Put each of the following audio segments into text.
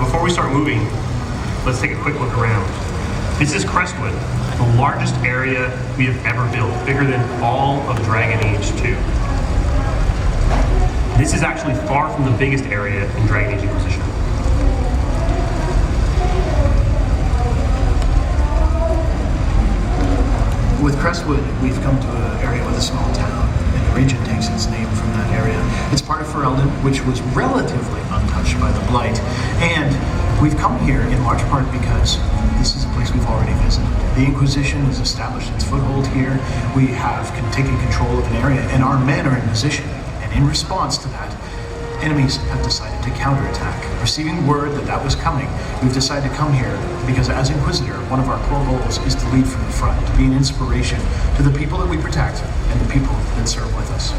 before we start moving, let's take a quick look around. This is Crestwood, the largest area we have ever built, bigger than all of Dragon Age 2. This is actually far from the biggest area in Dragon Age Inquisition. With Crestwood, we've come to an area with a small town, and the region takes its name from that area. It's part of Ferelden, which was relatively untouched by the Blight, and we've come here in large part because this is a place we've already visited. The Inquisition has established its foothold here. We have taken control of an area, and our men are in position. And in response to that, enemies have decided to counterattack. Receiving word that that was coming, we've decided to come here because as Inquisitor, one of our core goals is to lead from the front, to be an inspiration to the people that we protect and the people that serve with us.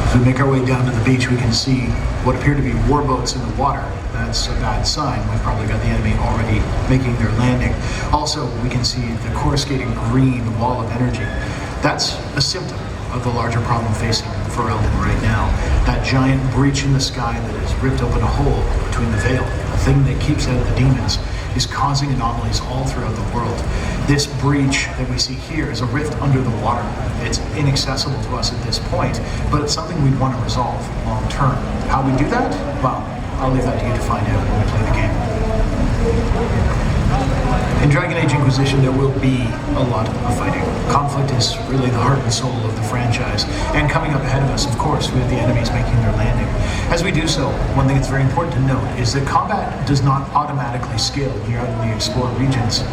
As we make our way down to the beach, we can see what appear to be warboats in the water. That's a bad sign. We've probably got the enemy already making their landing. Also, we can see the coruscating green wall of energy. That's a symptom of the larger problem facing Ferelden right now. That giant breach in the sky that has ripped open a hole between the veil, the thing that keeps out the demons, is causing anomalies all throughout the world. This breach that we see here is a rift under the water. It's inaccessible to us at this point, but it's something we'd want to resolve long term. How we do that? Well, I'll leave that to you to find out when we play the game. In Dragon Age Inquisition, there will be a lot of fighting. Conflict is really the heart and soul of the franchise. And coming up ahead of us, of course, we have the enemies making their landing. As we do so, one thing that's very important to note is that combat does not automatically scale when you're out in the explored regions.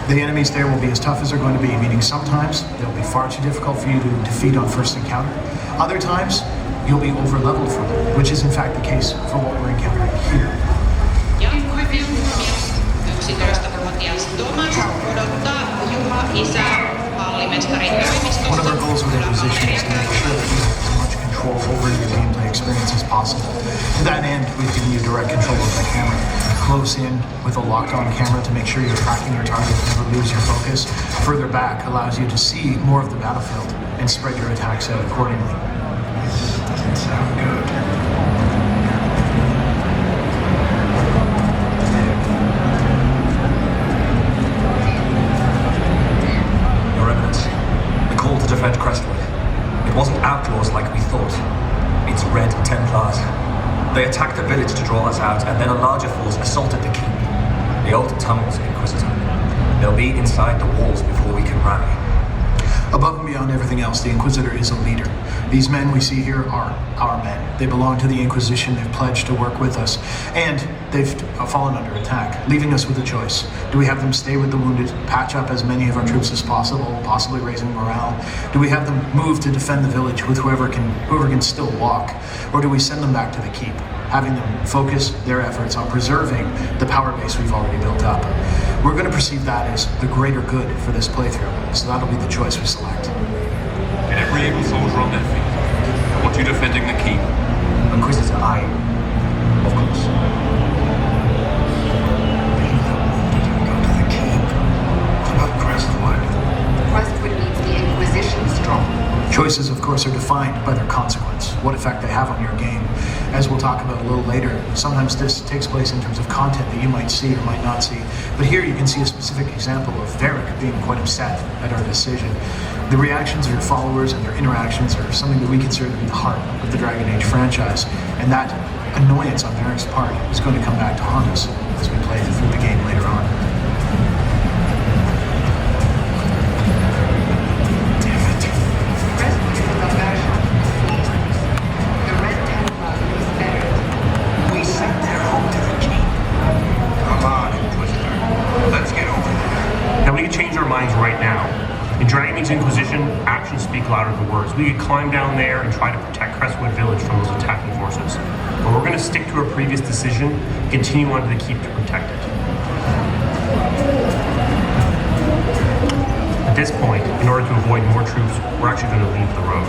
The enemies there will be as tough as they're going to be, meaning sometimes they'll be far too difficult for you to defeat on first encounter. Other times, you'll be over-leveled for them, which is in fact the case for what we're encountering here. One of our goals with Inquisition is to make sure that you have as much control over your gameplay experience as possible. To that end, we've given you direct control of the camera. Close in with a locked-on camera to make sure you're tracking your target and never lose your focus. Further back allows you to see more of the battlefield and spread your attacks out accordingly. Doesn't sound good. Your Eminence, the call to defend Crestwood. It wasn't outlaws like we thought. It's Red Templars. They attacked the village to draw us out, and then a larger force assaulted the keep. The old tunnels, Inquisitor. They'll be inside the walls before we can rally. Above and beyond everything else, the Inquisitor is a leader. These men we see here are our men. They belong to the Inquisition, they've pledged to work with us, and they've fallen under attack, leaving us with a choice. Do we have them stay with the wounded, patch up as many of our troops as possible, possibly raising morale? Do we have them move to defend the village with whoever can still walk? Or do we send them back to the keep, having them focus their efforts on preserving the power base we've already built up? We're going to perceive that as the greater good for this playthrough, so that'll be the choice we select. Get every able soldier on their feet. I want you defending the keep. Inquisitor, of course. Go to the keep. What about Crestwood? Crestwood needs the Inquisition strong. Choices, of course, are defined by their consequence, what effect they have on your game. As we'll talk about a little later, sometimes this takes place in terms of content that you might see or might not see. But here you can see a specific example of Varric being quite upset at our decision. The reactions of your followers and their interactions are something that we consider to be the heart of the Dragon Age franchise. And that annoyance on Varric's part is going to come back to haunt us as we play through the game later on. Right now. In Dragon Age Inquisition, actions speak louder than words. We could climb down there and try to protect Crestwood Village from those attacking forces. But we're going to stick to our previous decision, continue on to the keep to protect it. At this point, in order to avoid more troops, we're actually going to leave the road.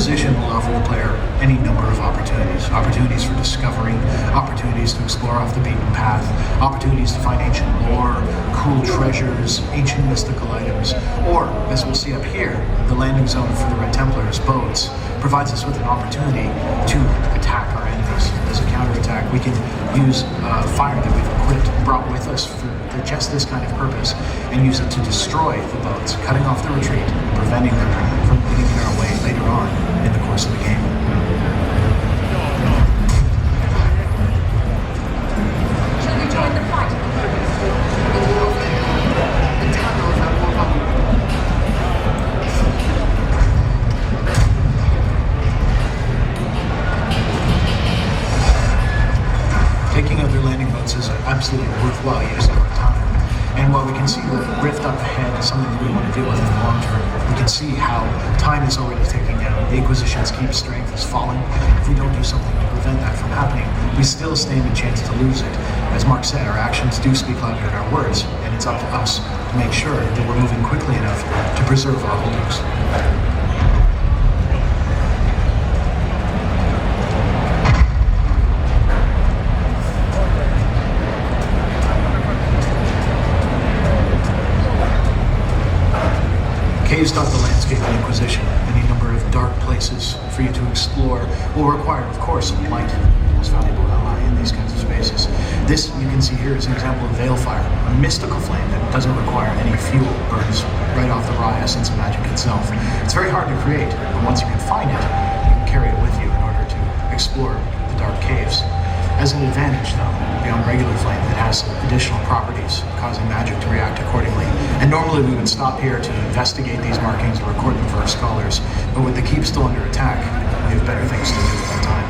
Inquisition will offer the player any number of opportunities. Opportunities for discovery, opportunities to explore off the beaten path, opportunities to find ancient lore, cool treasures, ancient mystical items, or, as we'll see up here, the landing zone for the Red Templars' boats provides us with an opportunity to attack our enemies. As a counterattack, we can use fire that we've brought with us for just this kind of purpose and use it to destroy the boats, cutting off the retreat and preventing them from getting in our way later on in the course of the game. Shall we join the fight? The tunnels are more vulnerable. Taking other landing boats is absolutely worthwhile use of our time. And while we can see the rift up ahead is something that we want to deal with in the long term, we can see how time is already ticking down. The Inquisition's keep strength is falling. If we don't do something to prevent that from happening, we still stand a chance to lose it. As Mark said, our actions do speak louder than our words, and it's up to us to make sure that we're moving quickly enough to preserve our holdings. Caves dot the landscape of Inquisition. Any number of dark places for you to explore will require, of course, light, the most valuable ally in these kinds of spaces. This, you can see here, is an example of Veil Fire, a mystical flame that doesn't require any fuel, burns right off the raw essence of magic itself. It's very hard to create, but once you can find it, you can carry it with you in order to explore the dark caves. As an advantage, though, beyond regular flame, it has additional properties, causing magic to react accordingly. And normally we would stop here to investigate these markings and record them for our scholars, but with the keep still under attack, we have better things to do at that time.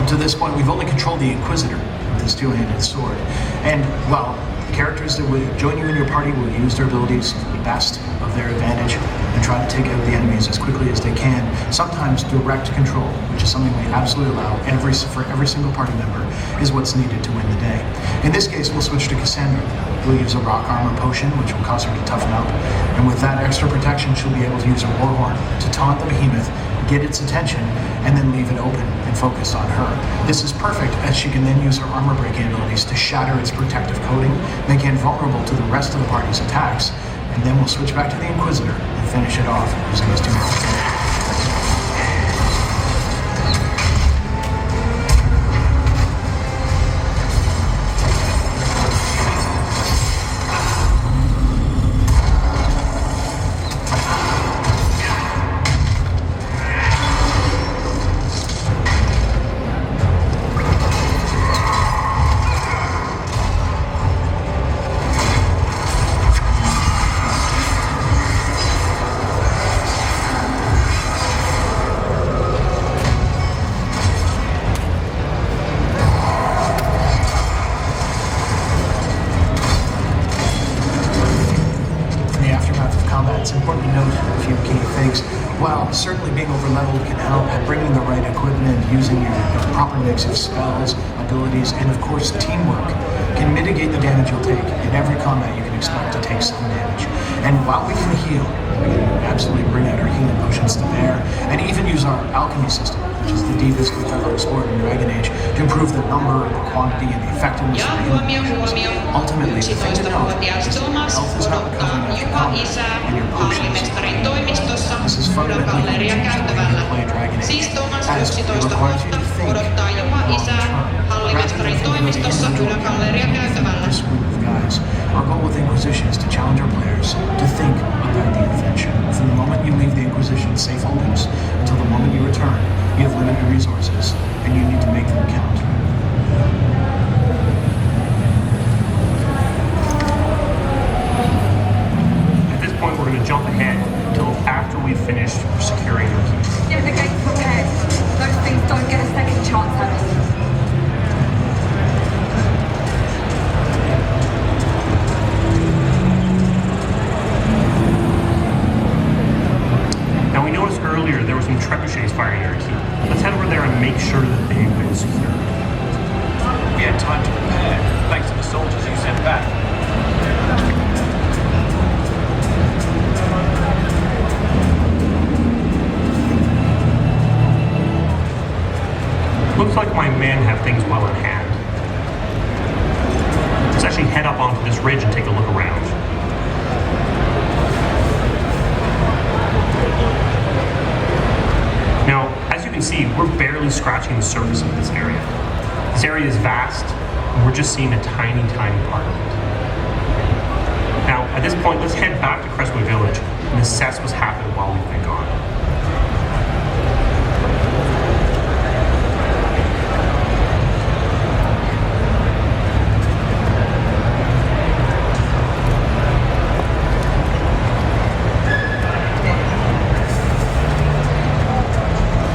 To this point, we've only controlled the Inquisitor with his two-handed sword. And while characters that would join you in your party will use their abilities to the best of their advantage and try to take out the enemies as quickly as they can, sometimes direct control, which is something we absolutely allow for every single party member, is what's needed to win the day. In this case, we'll switch to Cassandra. We'll use a rock armor potion, which will cause her to toughen up. And with that extra protection, she'll be able to use her warhorn to taunt the behemoth, get its attention, and then leave it open and focus on her. This is perfect, as she can then use her armor breaking abilities to shatter its protective coating, making it vulnerable to the rest of the party's attacks, and then we'll switch back to the Inquisitor and finish it off using his two-handed sword. It's important to note a few key things. While certainly being over-leveled can help, bringing the right equipment, using your proper mix of spells, abilities, and of course teamwork can mitigate the damage you'll take. In every combat you can expect to take some damage. And while we can heal, we can absolutely bring out our healing potions to bear, and even use our alchemy system, which is the deepest we've ever explored in Dragon Age, to improve the number, the quantity, and the effectiveness of the healing potions. Ultimately, the thing to note is that your health is not recovering after combat, and your potions are recovering. This is fundamentally going to change the way you play Dragon Age, as it requires you to think long-term, rather than think about the individual character from this group of guys. Our goal with Inquisition is to challenge our players to think about the adventure from the moment you leave the Inquisition's safe holdings until the your resources, and you need to make them count. At this point, we're going to jump ahead until after we've finished securing the key. Get the gates prepared. Those things don't get a second chance at us. Now, we noticed earlier there were some trebuchets firing at our key. Let's head over there and make sure that they've been secured. We had time to prepare, thanks to the soldiers you sent back. Looks like my men have things well in hand. Let's actually head up onto this ridge and take a look around. Now, as you can see, we're barely scratching the surface of this area. This area is vast, and we're just seeing a tiny, tiny part of it. Now, at this point, let's head back to Crestwood Village and assess what's happened while we've been gone.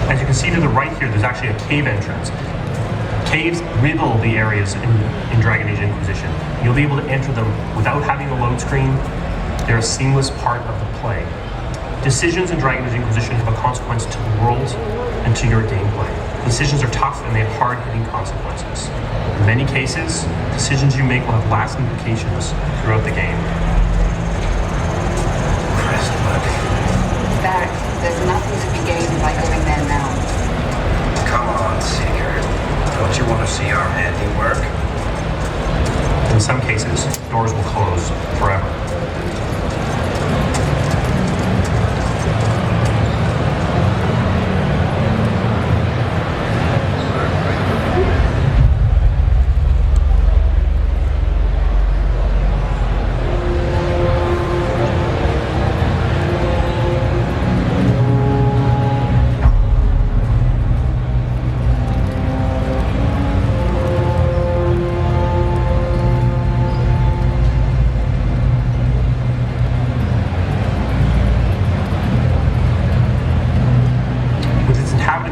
As you can see to the right here, there's actually a cave entrance. Caves riddle the areas in Dragon Age Inquisition. You'll be able to enter them without having a load screen. They're a seamless part of the play. Decisions in Dragon Age Inquisition have a consequence to the world and to your gameplay. Decisions are tough and they have hard-hitting consequences. In many cases, decisions you make will have lasting implications throughout the game. Barrett, there's nothing to be gained by going there now. Come on, Seeker. Don't you want to see our handiwork? In some cases, doors will close forever.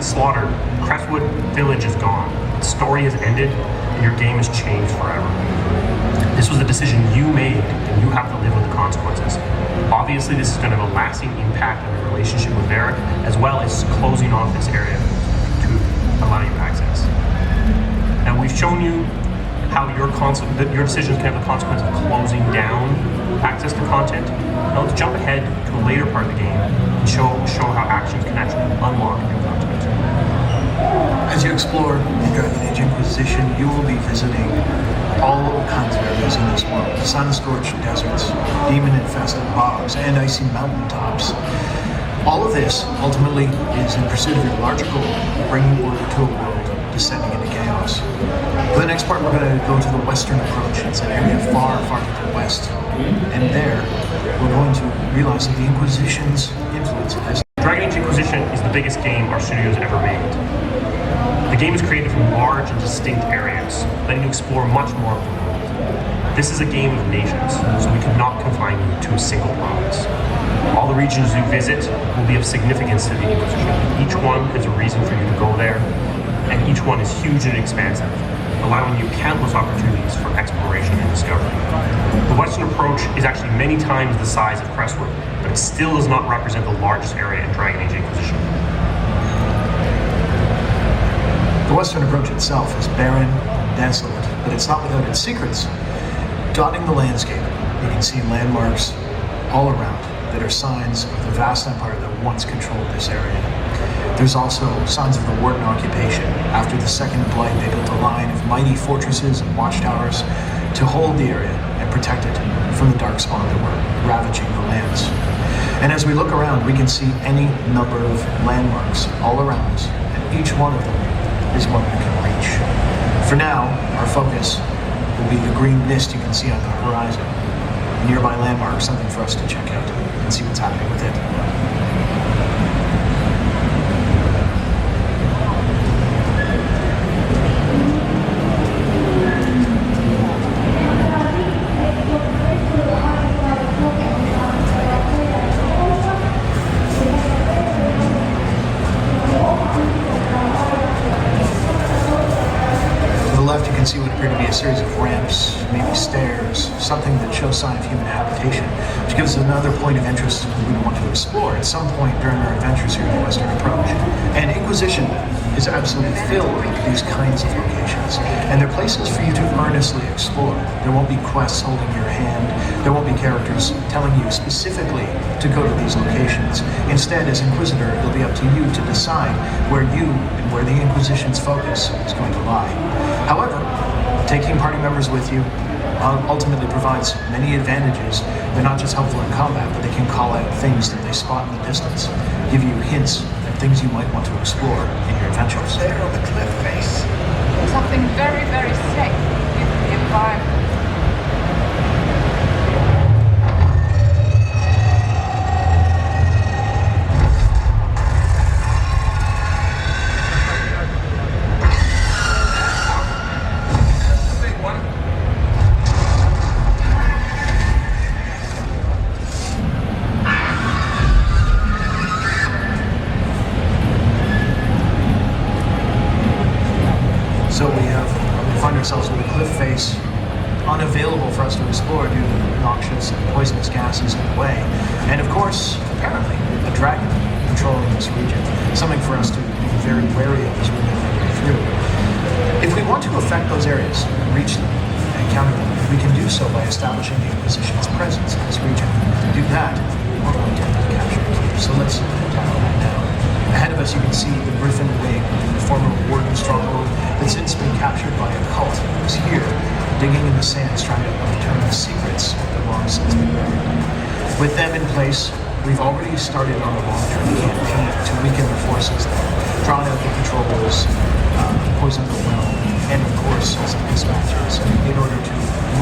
Slaughtered, Crestwood Village is gone. The story has ended, and your game has changed forever. This was a decision you made, and you have to live with the consequences. Obviously, this is going to have a lasting impact on your relationship with Varric, as well as closing off this area to allow you access. Now, we've shown you how your decisions can have the consequence of closing down access to content. Now let's jump ahead to a later part of the game and show how actions can actually unlock new content. As you explore the Dragon Age Inquisition, you will be visiting all kinds of areas in this world. Sun-scorched deserts, demon-infested bogs, and icy mountaintops. All of this, ultimately, is in pursuit of your larger goal, bringing order to a world descending into chaos. For the next part, we're going to go to the western approach. It's an area far, far to the west. And there, we're going to realize that the Inquisition's influence has... Dragon Age Inquisition is the biggest game our studio's ever made. The game is created from large and distinct areas, letting you explore much more of the world. This is a game of nations, so we could not confine you to a single province. All the regions you visit will be of significance to the Inquisition. Each one has a reason for you to go there, and each one is huge and expansive, allowing you countless opportunities for exploration and discovery. The western approach is actually many times the size of Crestwood, but it still does not represent the largest area in Dragon Age Inquisition. The western approach itself is barren, desolate, but it's not without its secrets. Dotting the landscape, you can see landmarks all around that are signs of the vast empire that once controlled this area. There's also signs of the Warden occupation. After the Second Blight, they built a line of mighty fortresses and watchtowers to hold the area and protect it from the darkspawn that were ravaging the lands. And as we look around, we can see any number of landmarks all around us, and each one of them is one we can reach. For now, our focus will be the green mist you can see on the horizon. A nearby landmark, something for us to check out and see what's happening with it. appear to be a series of ramps, maybe stairs, something that shows sign of human habitation, which gives us another point of interest we want to explore at some point during our adventures here in the Western Approach. And Inquisition is absolutely filled with these kinds of locations, and they're places for you to earnestly explore. There won't be quests holding your hand, there won't be characters telling you specifically to go to these locations. Instead, as Inquisitor, it'll be up to you to decide where you and where the Inquisition's focus is going to lie. However, taking party members with you ultimately provides many advantages. They're not just helpful in combat, but they can call out things that they spot in the distance, give you hints at things you might want to explore in your adventures. There on the cliff face. Something very, very safe in the environment. So we find ourselves with a cliff face unavailable for us to explore due to the noxious and poisonous gases in the way. And of course, apparently, a dragon patrolling this region. Something for us to be very wary of as we make our way through. If we want to affect those areas, reach them, and counter them, we can do so by establishing the Inquisition's presence in this region. To do that, we're going to have to capture the keep. So let's tackle that now. Ahead of us, you can see the Griffin Wing, the former warden stronghold that's since been captured by a cult that was here, digging in the sands, trying to uncover the secrets that long since been buried. With them in place, we've already started on a long-term campaign to weaken the forces there, drawn out the patrols, poisoned the well, and of course some dispatchers in order to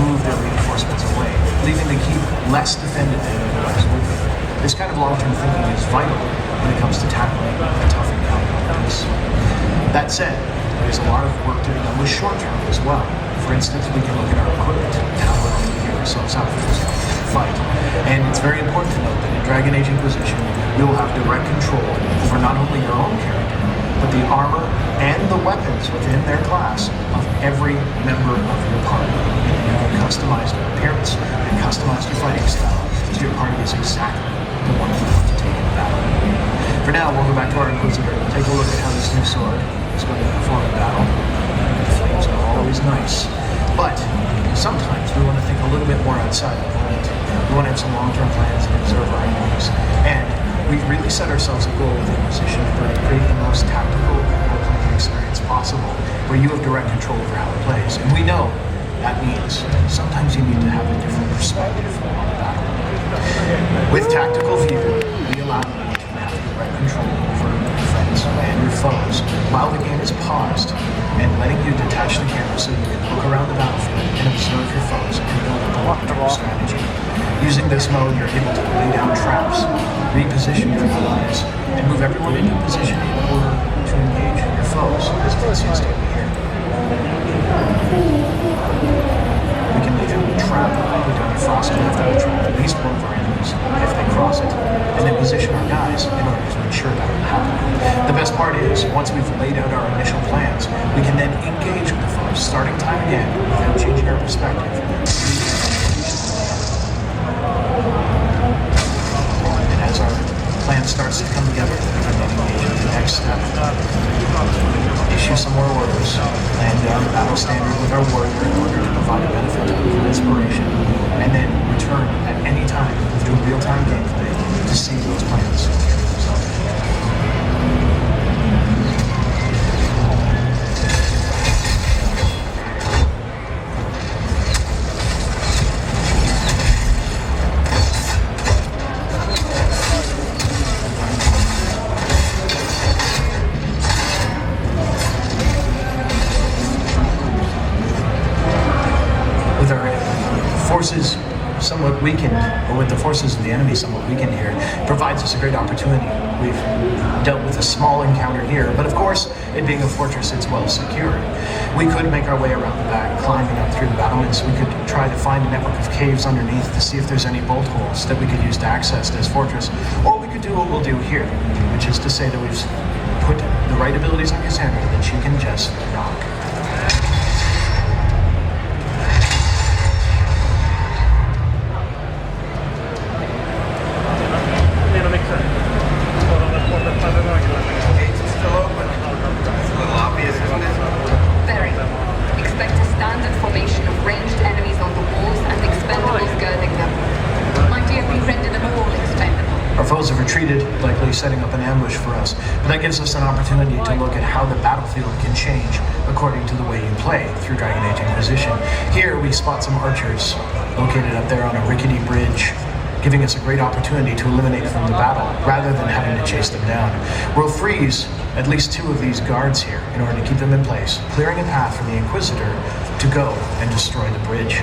move their reinforcements away, leaving the keep less defended than it otherwise would be. This kind of long-term thinking is vital when it comes to tackling a tough encounter like this. That said, there's a lot of work to be done with short-term as well. For instance, we can look at our equipment and how we're going to gear ourselves up for this fight. And it's very important to note that in Dragon Age Inquisition, you will have direct control over not only your own character, but the armor and the weapons within their class of every member of your party. And you can customize your appearance and customize your fighting style so your party is exactly the one you want to take in battle. For now, we'll go back to our Inquisitor, take a look at how this new sword is going to perform in battle. The flames are always nice, but sometimes we want to think a little bit more outside the moment. We want to have some long-term plans and observe our enemies. And we've really set ourselves a goal with Inquisition to create the most tactical role-playing experience possible, where you have direct control over how it plays. And we know that means sometimes you need to have a different perspective on the battle. With Tactical View, we allow you to have direct control over your friends and your foes while the game is paused, and letting you detach the camera so you can look around the battlefield and observe your foes and build up a long-term strategy. Using this mode, you're able to lay down traps, reposition your allies, and move everyone into position in order to engage your foes, as you can see us doing here. We can lay down a trap, put down a frost after the trap, at least one of our enemies, if they cross it, and then position our guys in order to ensure that will happen. The best part is, once we've laid out our initial plans, we can then engage with the foes, starting time again, without changing our perspective. And as our plan starts to come together, we can then engage in the next step. Issue some more orders, land down the battle standard with our warrior in order to provide a benefit for inspiration, and then return at any time through real-time gameplay to see those plans carry themselves out. Forces somewhat weakened, or with the forces of the enemy somewhat weakened here, provides us a great opportunity. We've dealt with a small encounter here, but of course, it being a fortress, it's well secured. We could make our way around the back, climbing up through the battlements. We could try to find a network of caves underneath to see if there's any bolt holes that we could use to access this fortress, or we could do what we'll do here, which is to say that we've put the right abilities on Cassandra that she can just rock. retreated, likely setting up an ambush for us. But that gives us an opportunity to look at how the battlefield can change according to the way you play through Dragon Age Inquisition. Here we spot some archers located up there on a rickety bridge, giving us a great opportunity to eliminate from the battle rather than having to chase them down. We'll freeze at least 2 of these guards here in order to keep them in place, clearing a path for the Inquisitor to go and destroy the bridge.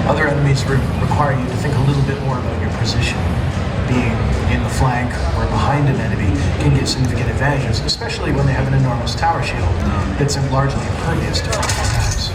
Other enemies require you to think a little bit more about your position. Being in the flank or behind an enemy can give significant advantages, especially when they have an enormous tower shield that's largely impervious to frontal attacks.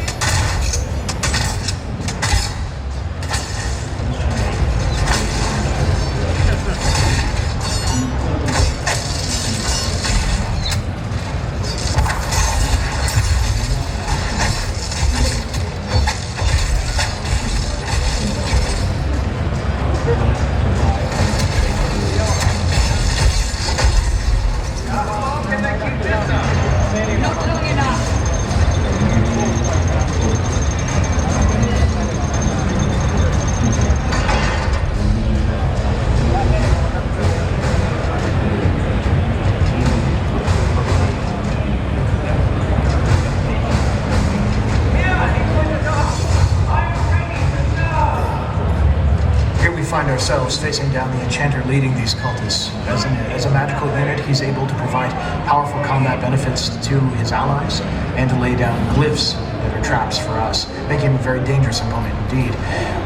Not long enough. find ourselves facing down the enchanter leading these cultists. As a magical unit, he's able to provide powerful combat benefits to his allies and to lay down glyphs that are traps for us, making him a very dangerous opponent indeed.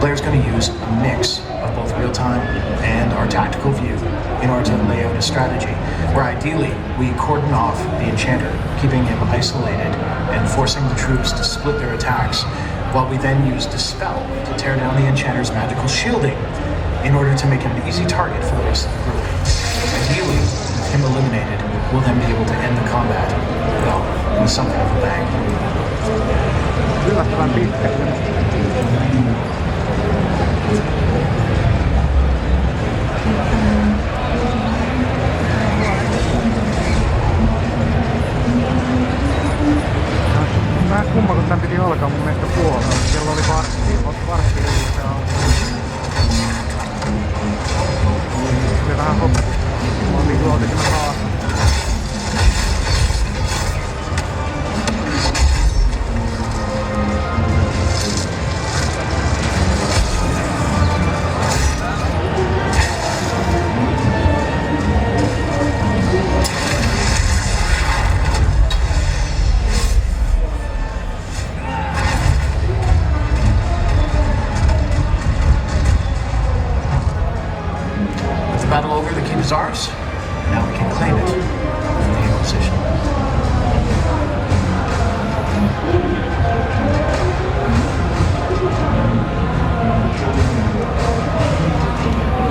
Blair's going to use a mix of both real-time and our tactical view in order to lay out a strategy where ideally we cordon off the enchanter, keeping him isolated and forcing the troops to split their attacks, while we then use Dispel to tear down the enchanter's magical shielding in order to make him an easy target for the rest of the group. Ideally, with him eliminated, we'll then be able to end the combat, well, with something of a bang. Yllättävän pitkä. Vähän kumma, kun tän piti alkaa mun mielestä puolella. Siellä oli vartti se alkaa. Oli vähän hoppu. Mä olin juolti siinä taas. Battle over, the keep is ours. Now we can claim it from the Inquisition.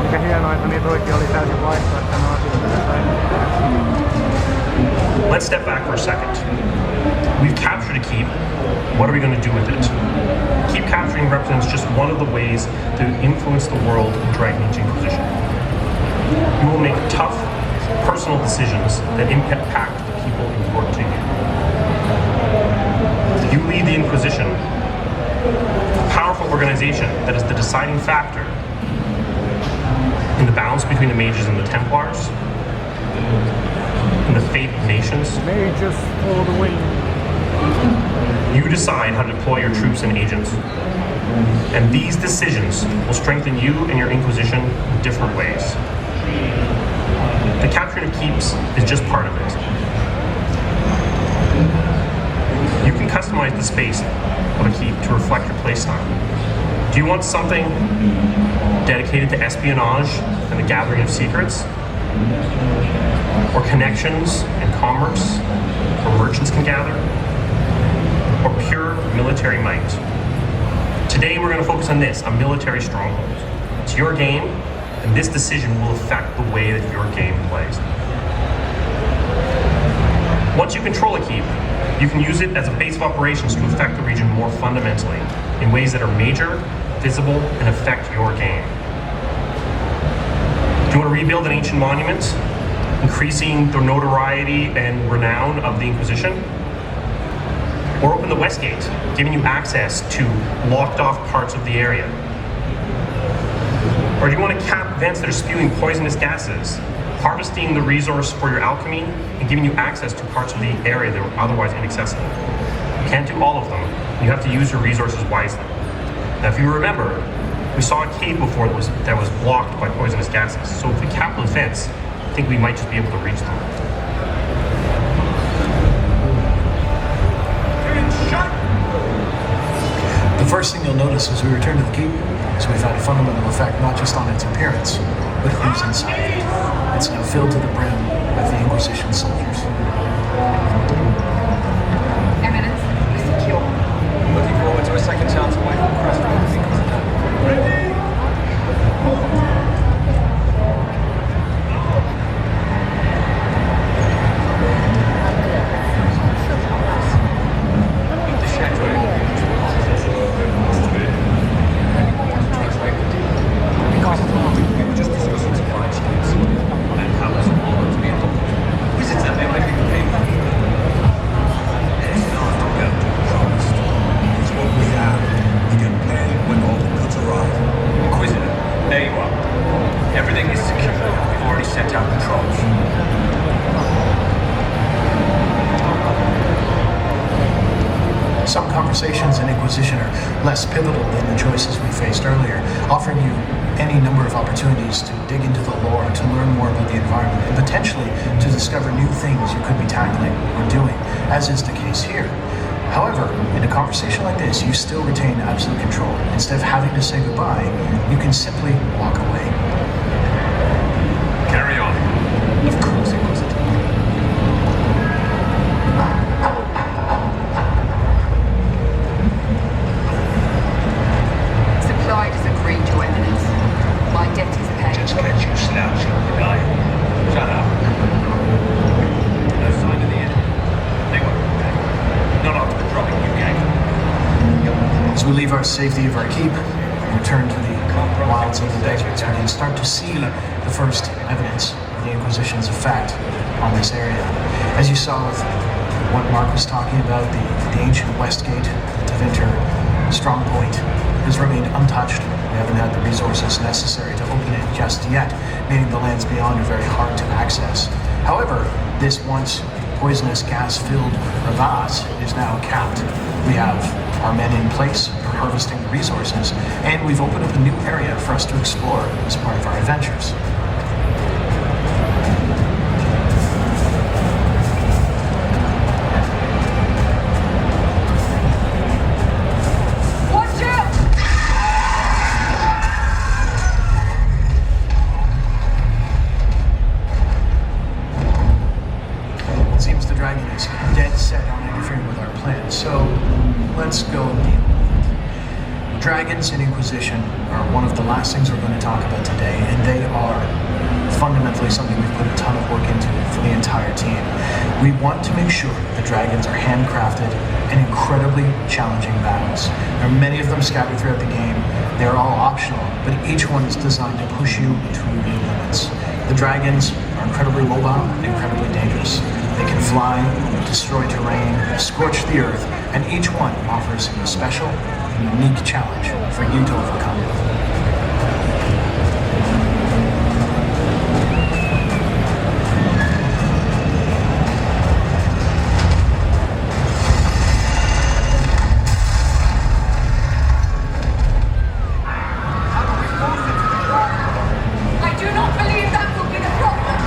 Mikä hienoa, että niitä oikein oli täysin vaihtoehtoinen asia. Let's step back for a second. We've captured a keep. What are we going to do with it? Keep capturing represents just one of the ways to influence the world in Dragon Age Inquisition. You will make tough, personal decisions that impact the people important to you. You lead the Inquisition, a powerful organization that is the deciding factor in the balance between the mages and the Templars, in the fate of nations. Mages for the win. You decide how to deploy your troops and agents. And these decisions will strengthen you and your Inquisition in different ways. The capturing of keeps is just part of it. You can customize the space of a keep to reflect your playstyle. Do you want something dedicated to espionage and the gathering of secrets? Or connections and commerce, where merchants can gather? Or pure military might? Today we're going to focus on this, a military stronghold. It's your game, and this decision will affect the way that your game plays. Once you control a keep, you can use it as a base of operations to affect the region more fundamentally in ways that are major, visible, and affect your game. Do you want to rebuild an ancient monument, increasing the notoriety and renown of the Inquisition? Or open the West Gate, giving you access to locked off parts of the area? Or do you want to cap vents that are spewing poisonous gases, harvesting the resource for your alchemy, and giving you access to parts of the area that were otherwise inaccessible? You can't do all of them. You have to use your resources wisely. Now, if you remember, we saw a cave before that was blocked by poisonous gases. So if we cap those vents, I think we might just be able to reach them. The first thing you'll notice as we return to the keep is we've had a fundamental effect not just on its appearance, but who's inside of it. It's now filled to the brim with the Inquisition soldiers. Eminence, we're secure. Looking forward to a second chance away from Crestwood. Some conversations in Inquisition are less pivotal than the choices we faced earlier, offering you any number of opportunities to dig into the lore, to learn more about the environment, and potentially to discover new things you could be tackling or doing, as is the case here. However, in a conversation like this, you still retain absolute control. Instead of having to say goodbye, you can simply walk away. Carry on. Of course, Inquisitor. Supplied as agreed, Your Eminence. My debt is paid. Just let you slouch in the guy. Shut up. No sign of the enemy. They won't be back. Not after the dropping you gave. As we leave our safety of our keep and return to the wilds of the deserts, we can start to see the first evidence of the Inquisition's effect on this area. As you saw with what Mark was talking about, the ancient West Gate, the Tevinter strong point, has remained untouched. We haven't had the resources necessary to open it just yet, meaning the lands beyond are very hard to access. However, this once poisonous gas-filled crevasse is now capped. We have our men in place for harvesting the resources, and we've opened up a new area for us to explore as part of our adventures. Watch out! It seems the dragon is dead set on interfering with our plans, so let's go deal with it. Dragons in Inquisition are one of the last things we're going to talk about today, and they are fundamentally something we've put a ton of work into for the entire team. We want to make sure the dragons are handcrafted and incredibly challenging battles. There are many of them scattered throughout the game. They're all optional, but each one is designed to push you to your limits. The dragons are incredibly mobile and incredibly dangerous. They can fly, destroy terrain, scorch the earth, and each one offers a special and unique challenge for you to overcome. I do not believe that will be the problem.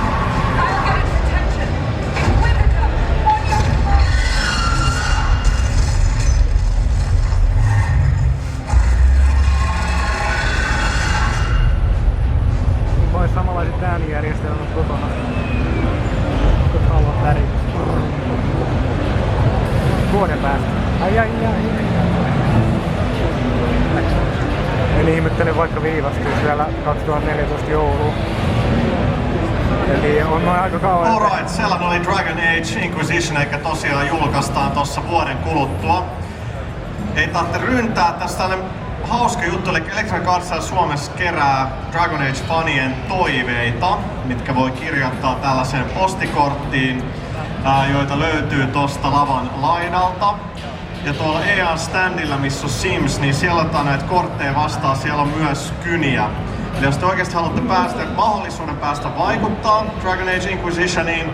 I'll get its attention. Inquisitor, on your mark. Voi samanlaiset äänijärjestelmät kotona. Kun haluat värit. Vuoden päästä. Ai. En ihmettele vaikka viivästyy siellä 2014 jouluun. Eli on noin aika kauan. Alright, sellainen oli Dragon Age Inquisition, eikä tosiaan julkaistaan tossa vuoden kuluttua. Ei tarvitse ryntää, tässä tällainen hauska juttu, eli Electronic Arts Suomessa kerää Dragon Age-fanien toiveita, mitkä voi kirjoittaa tällaiseen postikorttiin, joita löytyy tosta lavan laidalta. Ja tuolla EA standilla, missä on Sims, niin siellä otetaan näitä kortteja vastaan, siellä on myös kyniä. Eli jos te oikeasti haluatte mahdollisuuden päästä vaikuttaa Dragon Age Inquisitioniin,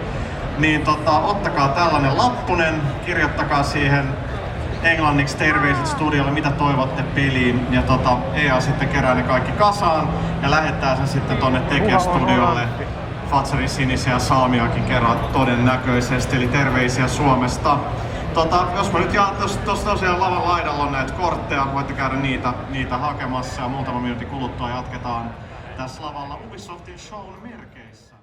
niin ottakaa tällainen lappunen, kirjoittakaa siihen englanniksi terveiset studiolle, mitä toivotte peliin, ja EA sitten kerää ne kaikki kasaan ja lähettää sen sitten tonne tekijästudiolle. Fatsarin sinisiä salmiakin kerran todennäköisesti, eli terveisiä Suomesta. Jos mä nyt jaan, tuossa tosiaan lavan laidalla on näitä kortteja, voitte käydä niitä hakemassa ja muutama minuutin kuluttua jatketaan tässä lavalla Ubisoftin shown merkeissä.